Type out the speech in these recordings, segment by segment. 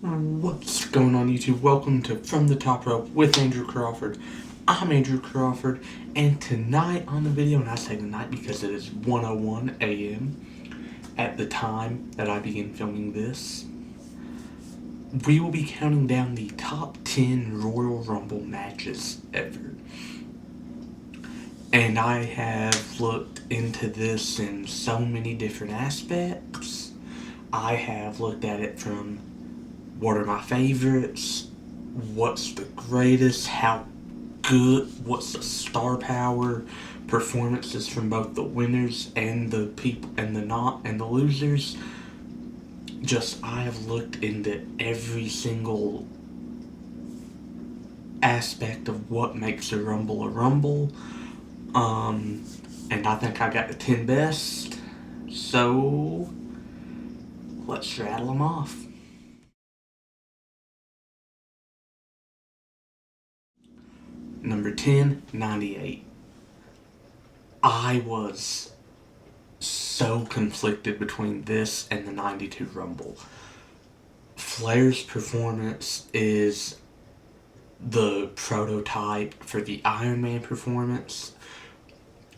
What's going on YouTube? Welcome to From the Top Rope with Andrew Crawford. I'm Andrew Crawford, and tonight on the video, and I say tonight because it is 1:01 a.m. at the time that I begin filming this, we will be counting down the top 10 Royal Rumble matches ever. And I have looked into this in so many different aspects. I have looked at it from what are my favorites, what's the greatest, how good, what's the star power, performances from both the winners and the people and the losers. Just, I have looked into every single aspect of what makes a Rumble a Rumble. And I think I got the 10 best. So let's rattle them off. Number 10, 98. I was so conflicted between this and the 92 Rumble. Flair's performance is the prototype for the Iron Man performance,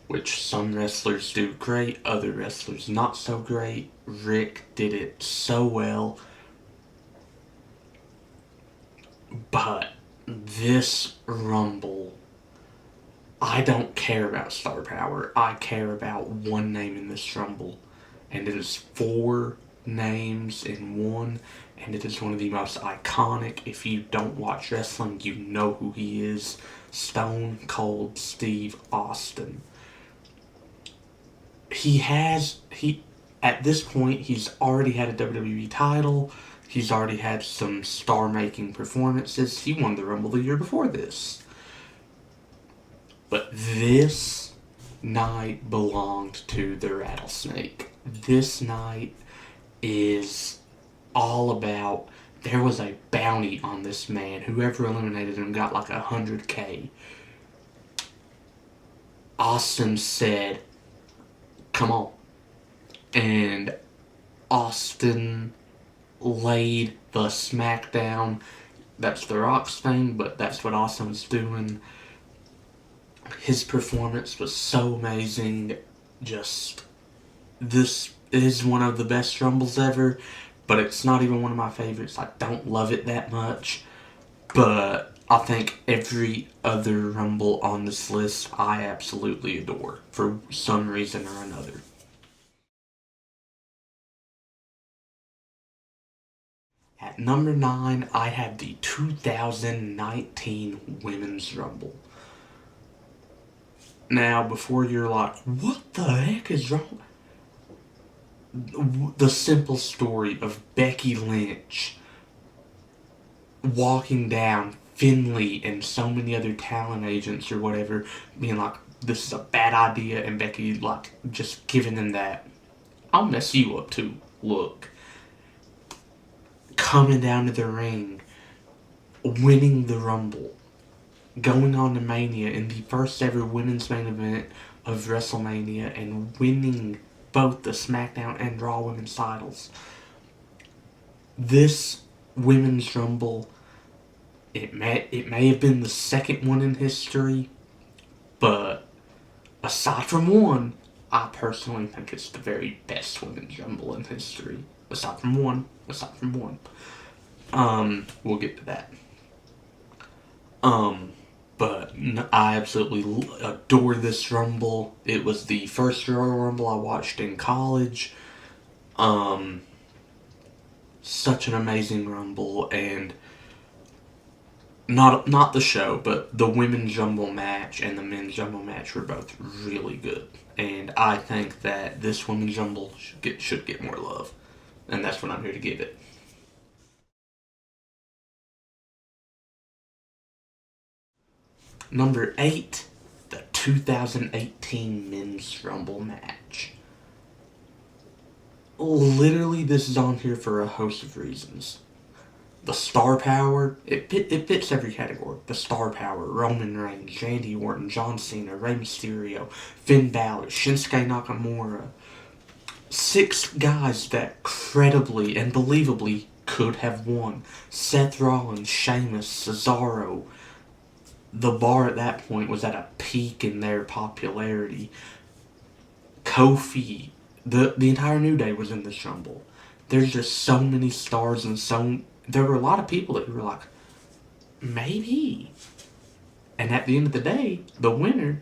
which some wrestlers do great, other wrestlers not so great. Rick did it so well. But this Rumble, I don't care about star power. I care about one name in this Rumble, and it is 4 names in one, and it is one of the most iconic. If you don't watch wrestling, you know who he is. Stone Cold Steve Austin. At this point, he's already had a WWE title. He's already had some star-making performances. He won the Rumble the year before this. But this night belonged to the Rattlesnake. This night is all about, there was a bounty on this man. Whoever eliminated him got like $100K. Austin said, come on. And Austin laid the smackdown. That's The Rock's thing, but that's what Austin was doing. His performance was so amazing. Just, this is one of the best Rumbles ever, but it's not even one of my favorites. I don't love it that much, but I think every other Rumble on this list I absolutely adore for some reason or another. At number 9, I have the 2019 Women's Rumble. Now, before you're like, what the heck is wrong? The simple story of Becky Lynch walking down Finley and so many other talent agents or whatever, being like, this is a bad idea, and Becky, like, just giving them that, I'll mess you up too, look. Coming down to the ring, winning the Rumble, going on to Mania in the first ever women's main event of WrestleMania, and winning both the SmackDown and Raw women's titles. This Women's Rumble, it may have been the second one in history, but aside from one, I personally think it's the very best Women's Rumble in history. Aside from one. We'll get to that. But I absolutely adore this Rumble. It was the first Royal Rumble I watched in college. Such an amazing Rumble, and not the show, but the Women's Rumble match and the Men's Rumble match were both really good. And I think that this Women's Rumble should get more love. And that's what I'm here to give it. Number 8, the 2018 Men's Rumble match. Literally, this is on here for a host of reasons. The star power, it fits every category. The star power, Roman Reigns, Randy Orton, John Cena, Rey Mysterio, Finn Balor, Shinsuke Nakamura. 6 guys that credibly and believably could have won. Seth Rollins, Sheamus, Cesaro. The bar at that point was at a peak in their popularity. Kofi, the entire New Day was in this Rumble. There's just so many stars and there were a lot of people that were like, maybe. And at the end of the day, the winner,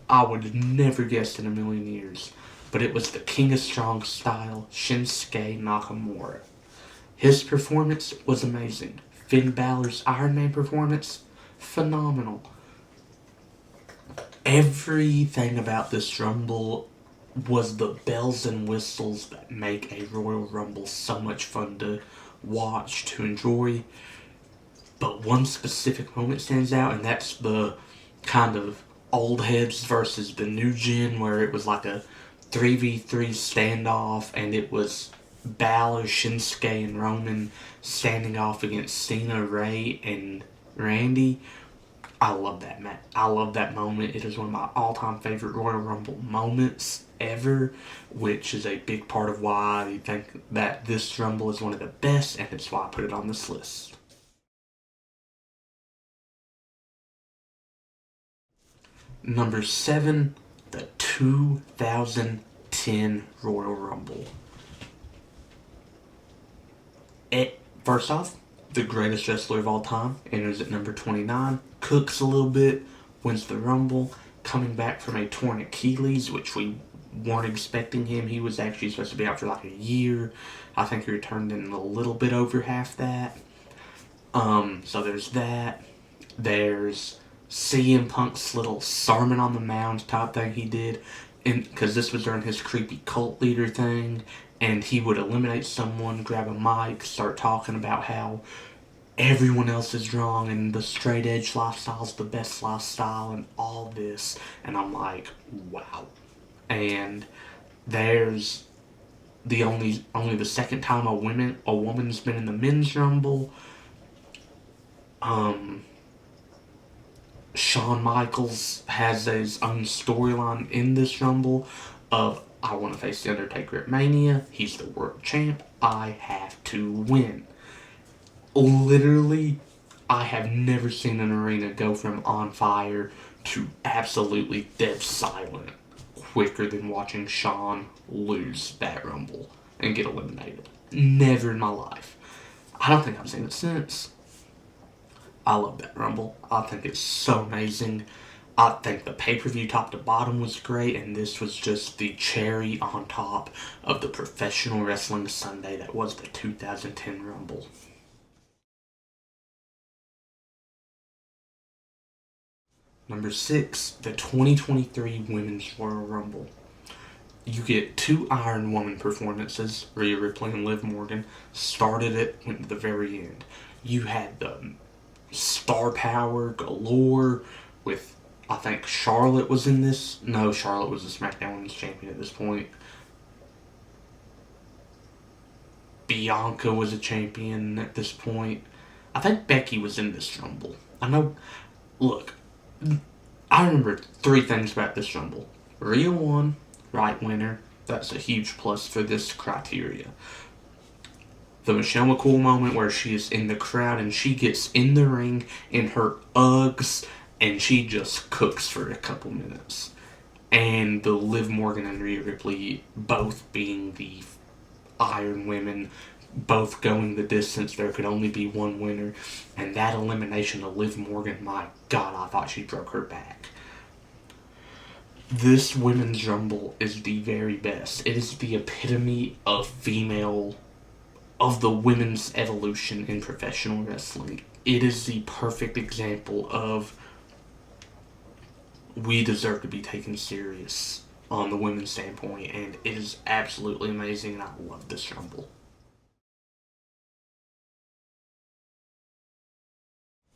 I would have never guessed in a million years. But it was the King of Strong Style, Shinsuke Nakamura. His performance was amazing. Finn Balor's Iron Man performance, phenomenal. Everything about this Rumble was the bells and whistles that make a Royal Rumble so much fun to watch, to enjoy. But one specific moment stands out, and that's the kind of old heads versus the new gen, where it was like a 3v3 standoff, and it was Balor, Shinsuke, and Roman standing off against Cena, Ray, and Randy. I love that match. I love that moment. It is one of my all-time favorite Royal Rumble moments ever, which is a big part of why I think that this Rumble is one of the best, and it's why I put it on this list. Number 7, the 2010 Royal Rumble. First off, the greatest wrestler of all time enters at number 29, cooks a little bit, wins the Rumble, coming back from a torn Achilles, which we weren't expecting him. He was actually supposed to be out for like a year. I think he returned in a little bit over half that. So there's that. There's CM Punk's little Sermon on the Mount type thing he did, because this was during his creepy cult leader thing, and he would eliminate someone, grab a mic, start talking about how everyone else is wrong and the straight edge lifestyle is the best lifestyle and all this, and I'm like, wow. And there's only the second time a woman's been in the men's Rumble. Shawn Michaels has his own storyline in this Rumble of, I want to face The Undertaker at Mania. He's the world champ. I have to win. Literally, I have never seen an arena go from on fire to absolutely dead silent quicker than watching Shawn lose that Rumble and get eliminated. Never in my life. I don't think I've seen it since. I love that Rumble. I think it's so amazing. I think the pay-per-view top to bottom was great, and this was just the cherry on top of the professional wrestling Sunday that was the 2010 Rumble. Number 6, the 2023 Women's Royal Rumble. You get 2 Iron Woman performances, Rhea Ripley and Liv Morgan. Started it, went to the very end. You had the star power galore with, I think Charlotte was in this. No, Charlotte was the SmackDown Women's Champion at this point. Bianca was a champion at this point. I think Becky was in this Rumble. I know, look, I remember 3 things about this Rumble. Rhea won, right winner. That's a huge plus for this criteria. The Michelle McCool moment where she is in the crowd and she gets in the ring in her Uggs and she just cooks for a couple minutes. And the Liv Morgan and Rhea Ripley both being the Iron Women, both going the distance. There could only be one winner. And that elimination of Liv Morgan, my God, I thought she broke her back. This Women's Rumble is the very best. It is the epitome of the women's evolution in professional wrestling. It is the perfect example of we deserve to be taken serious on the women's standpoint, and it is absolutely amazing, and I love this Rumble.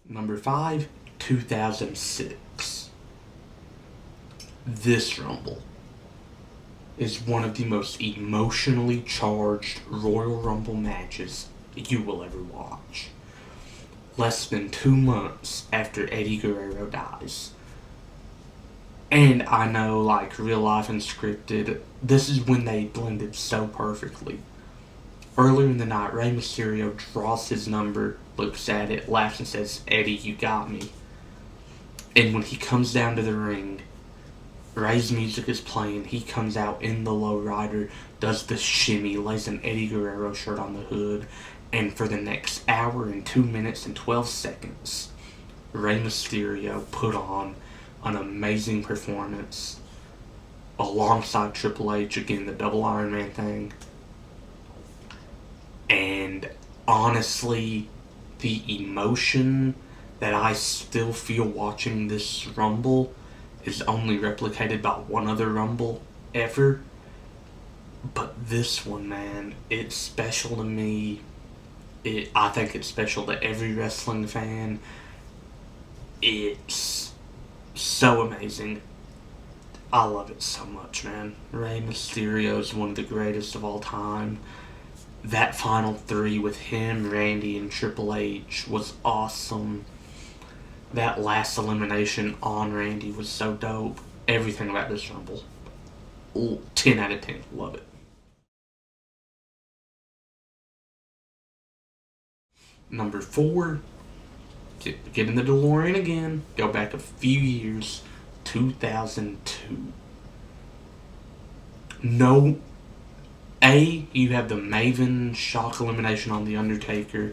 Number 5, 2006. This Rumble is one of the most emotionally charged Royal Rumble matches you will ever watch. Less than 2 months after Eddie Guerrero dies. And I know, like, real life and scripted, this is when they blended so perfectly. Earlier in the night, Rey Mysterio draws his number, looks at it, laughs and says, "Eddie, you got me." And when he comes down to the ring, Rey's music is playing. He comes out in the lowrider, does the shimmy, lays an Eddie Guerrero shirt on the hood, and for the next hour and 2 minutes and 12 seconds, Rey Mysterio put on an amazing performance alongside Triple H, again, the double Iron Man thing. And honestly, the emotion that I still feel watching this Rumble is only replicated by one other Rumble ever. But this one, man, it's special to me. I think it's special to every wrestling fan. It's so amazing. I love it so much, man. Rey Mysterio is one of the greatest of all time. That final three with him, Randy, and Triple H was awesome. That last elimination on Randy was so dope. Everything about this Rumble. 10 out of 10. Love it. Number 4. Get in the DeLorean again. Go back a few years. 2002. You have the Maven shock elimination on The Undertaker,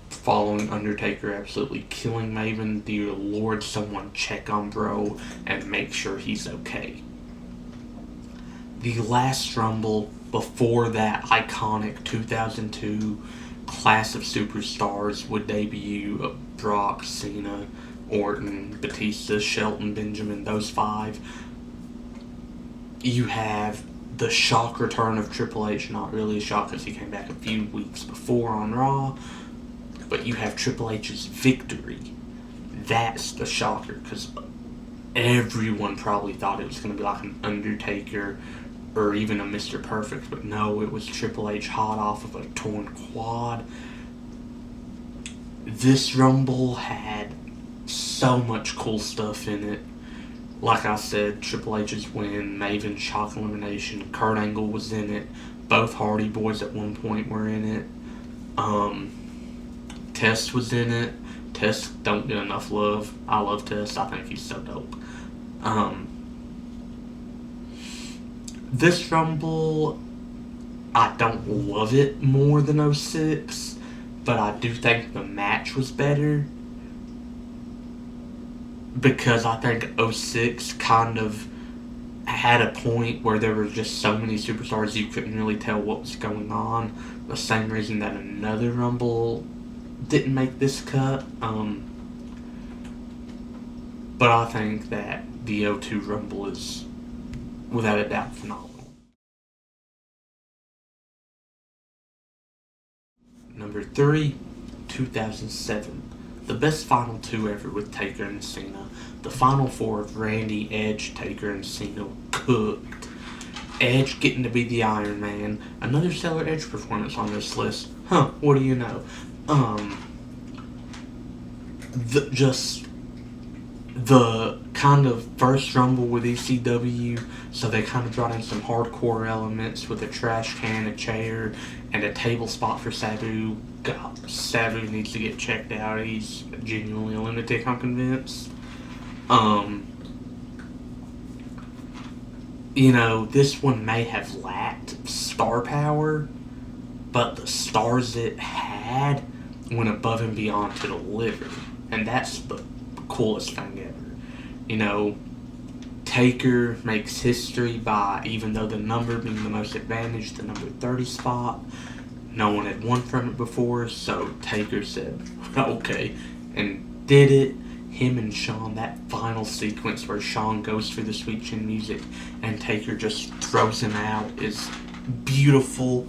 following Undertaker absolutely killing Maven. Dear Lord, someone check on bro and make sure he's okay. The last Rumble before that iconic 2002 class of superstars would debut Brock, Cena, Orton, Batista, Shelton, Benjamin, those 5. You have the shock return of Triple H, not really a shock because he came back a few weeks before on Raw, but you have Triple H's victory. That's the shocker, because everyone probably thought it was going to be like an Undertaker or even a Mr. Perfect, but no, it was Triple H hot off of a torn quad. This Rumble had so much cool stuff in it. Like I said, Triple H's win, Maven shock elimination, Kurt Angle was in it, both Hardy Boys at one point were in it. Test was in it. Test don't get enough love. I love Test. I think he's so dope. This Rumble, I don't love it more than 06, but I do think the match was better. Because I think 06 kind of had a point where there were just so many superstars you couldn't really tell what was going on. The same reason that another Rumble didn't make this cut. But I think that the 02 Rumble is, without a doubt, phenomenal. Number 3, 2007. The best Final 2 ever with Taker and Cena. The Final 4 of Randy, Edge, Taker, and Cena cooked. Edge getting to be the Iron Man. Another stellar Edge performance on this list. What do you know? The kind of first Rumble with ECW, so they kind of brought in some hardcore elements with a trash can, a chair, and a table spot for Sabu. God, Sabu needs to get checked out. He's genuinely a lunatic, I'm convinced. This one may have lacked star power, but the stars it had went above and beyond to deliver. And that's the coolest thing ever. Taker makes history by, even though the number being the most advantaged, the number 30 spot, no one had won from it before, so Taker said, okay, and did it. Him and Shawn, that final sequence where Shawn goes for the Sweet Chin Music and Taker just throws him out is beautiful.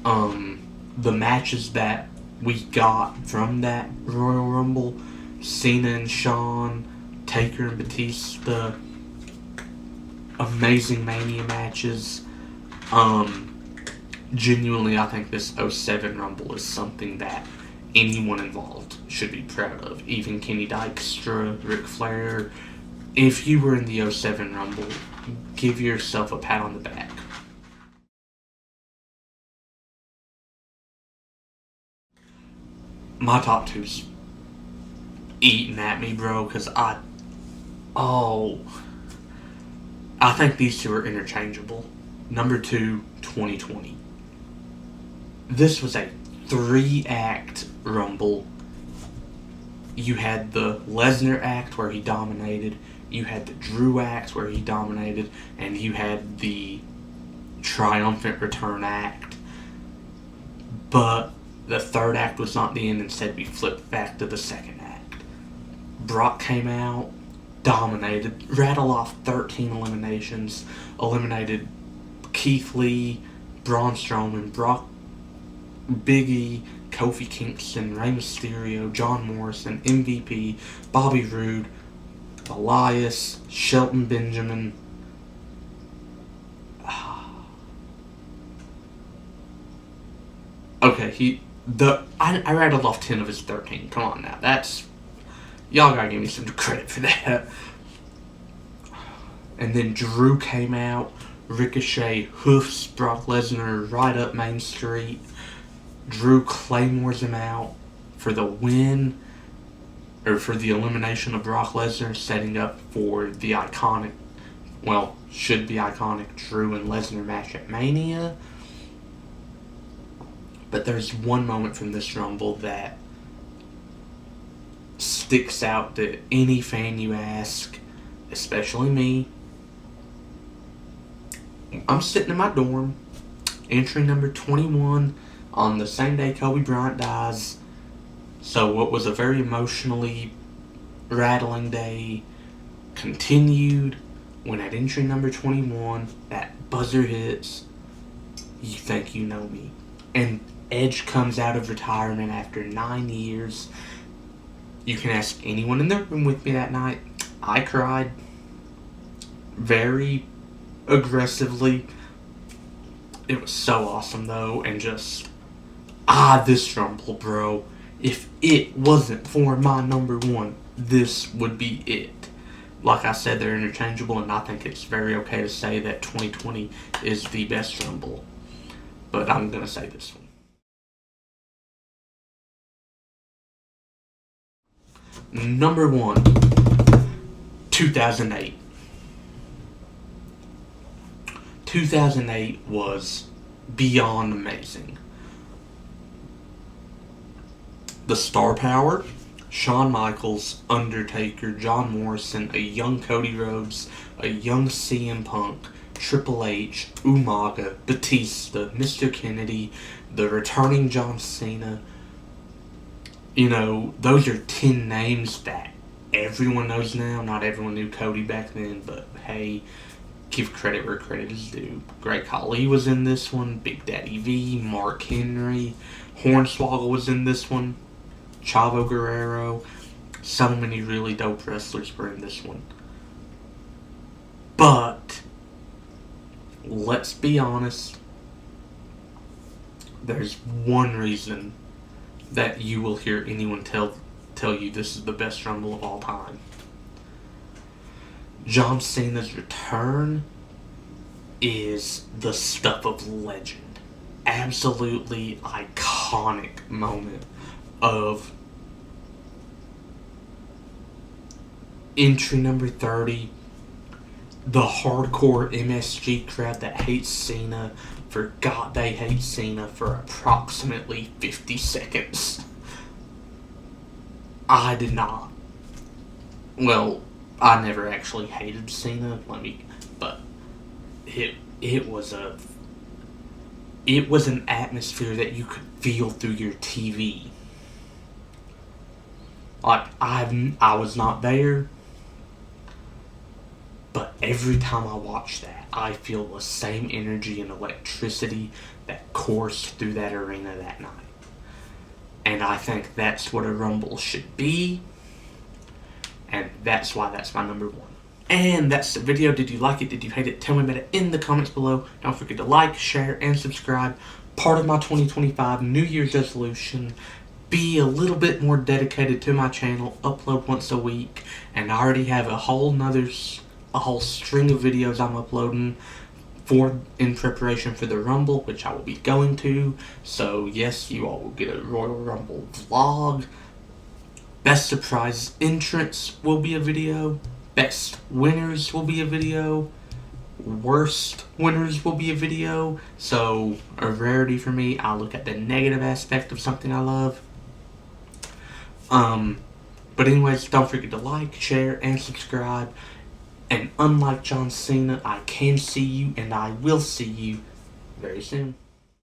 The matches that we got from that Royal Rumble, Cena and Shawn, Taker and Batista, amazing Mania matches. Genuinely, I think this 07 Rumble is something that anyone involved should be proud of. Even Kenny Dykstra, Ric Flair. If you were in the 07 Rumble, give yourself a pat on the back. my top two's eating at me, bro, because I think these two are interchangeable. Number two, 2020. This was a 3-act Rumble. You had the Lesnar act where he dominated, you had the Drew act where he dominated, and you had the triumphant return act. But the third act was not the end. Instead, we flipped back to the second act. Brock came out, dominated, rattled off 13 eliminations, eliminated Keith Lee, Braun Strowman, Brock, Big E, Kofi Kingston, Rey Mysterio, John Morrison, MVP, Bobby Roode, Elias, Shelton Benjamin. Okay, I rattled off 10 of his 13. Come on now, y'all gotta give me some credit for that. And then Drew came out, Ricochet hoofs Brock Lesnar right up Main Street. Drew claymores him out for the win, or for the elimination of Brock Lesnar, setting up for the iconic, should be iconic Drew and Lesnar match at Mania. But there's one moment from this Rumble that sticks out to any fan you ask, especially me. I'm sitting in my dorm, entry number 21, on the same day Kobe Bryant dies. So what was a very emotionally rattling day continued when at entry number 21, that buzzer hits. You think you know me. And Edge comes out of retirement after 9 years. You can ask anyone in the room with me that night. I cried very aggressively. It was so awesome though, and just this Rumble, bro. If it wasn't for my number one, this would be it. Like I said, they're interchangeable, and I think it's very okay to say that 2020 is the best Rumble. But I'm gonna say this one. Number one, 2008. 2008 was beyond amazing. The star power, Shawn Michaels, Undertaker, John Morrison, a young Cody Rhodes, a young CM Punk, Triple H, Umaga, Batista, Mr. Kennedy, the returning John Cena. You know, those are 10 names that everyone knows now. Not everyone knew Cody back then, but hey, give credit where credit is due. Great Khali was in this one, Big Daddy V, Mark Henry, Hornswoggle was in this one, Chavo Guerrero. So many really dope wrestlers were in this one. But let's be honest, there's one reason that you will hear anyone tell you this is the best Rumble of all time. John Cena's return is the stuff of legend. Absolutely iconic moment of entry number 30. The hardcore MSG crowd that hates Cena forgot they hate Cena for approximately 50 seconds. I did not. Well, I never actually hated Cena, but it was an atmosphere that you could feel through your TV. Like, I was not there, but every time I watch that, I feel the same energy and electricity that coursed through that arena that night. And I think that's what a Rumble should be. And that's why that's my number one. And that's the video. Did you like it? Did you hate it? Tell me about it in the comments below. Don't forget to like, share, and subscribe. Part of my 2025 New Year's resolution. Be a little bit more dedicated to my channel. Upload once a week. And I already have a whole string of videos I'm uploading in preparation for the Rumble, which I will be going to. So yes, you all will get a Royal Rumble vlog. Best surprise entrance will be a video. Best winners will be a video. Worst winners will be a video. So a rarity for me. I'll look at the negative aspect of something I love. But anyways, don't forget to like, share, and subscribe. And unlike John Cena, I can see you and I will see you very soon.